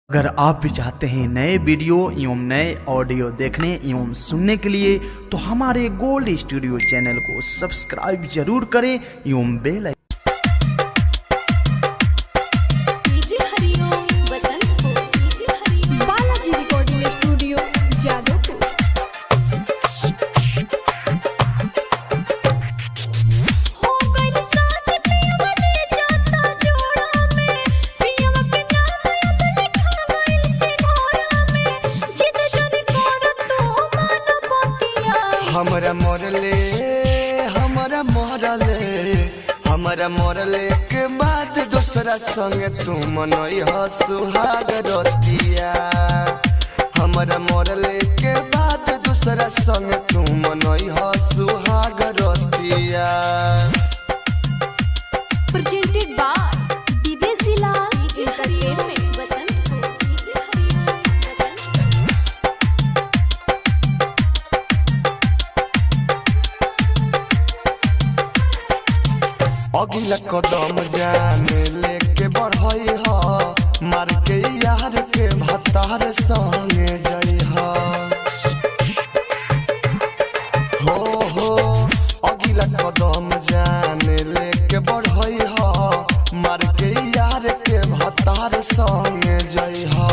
अगर आप भी चाहते हैं नए वीडियो एवं नए ऑडियो देखने एवं सुनने के लिए तो हमारे गोल्ड स्टूडियो चैनल को सब्सक्राइब जरूर करें एवं बेल बालाजी रिकॉर्डिंग स्टूडियो जादवपुर। हमरा मोरले के बाद दूसरा संग तू मनई हो सुहाग रतिया। हमरा मोरले के बाद दूसरा संग तू मनई हो सुहाग रतिया। Presented by Videshi Lal entertainment अगिला कदम जाने लेके बढ़ई हो मार के यार के भतार संगे जई हो अगिला कदम जाने लेके बढ़ई हो मार के यार के भतार संगे जई हो।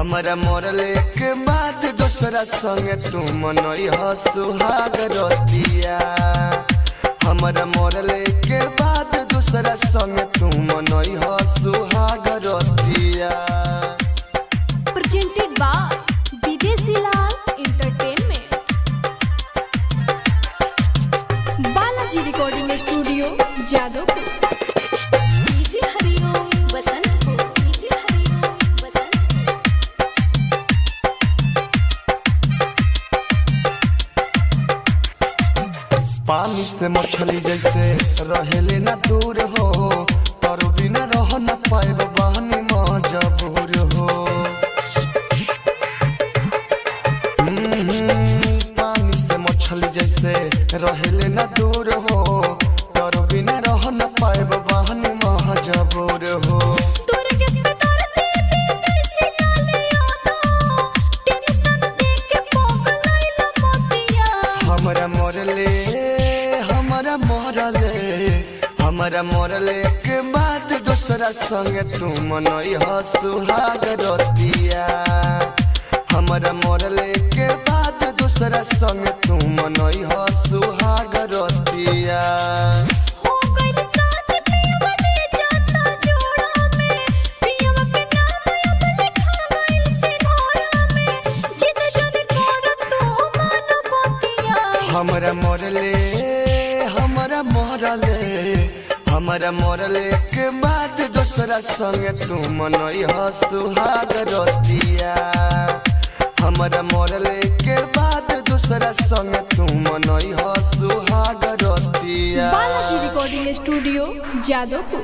हमरा मोरले के बाद दूसरा संग तू मनई हो सुहाग रतिया। हमरा मोरले के बाद दूसरा संग तू मनई हो सुहाग रतिया। Presented by Videshi Lal entertainment Balaji recording studio Jadavpur. पानी से मछली जैसे रहेले ना दूर हो तर बिना रह न पाएब बहनी मजबूर हो। पानी से मछली जैसे रहेले ना दूर हो तर बिना रह न पाएब बहनी मजबूर हो। हमरा मोरले के बाद दूसरा संग तू मनई हो सुहाग रतिया। हमरा मोरले के बाद दूसरा संग तू मनई हो सुहाग रतिया। हमरा मोरले के बाद दूसरा संग तू मनई हो सुहाग रतिया। हमरा मोरले के बाद दूसरा संग तू मनई हो सुहाग रतिया। Balaji recording studio Jadavpur.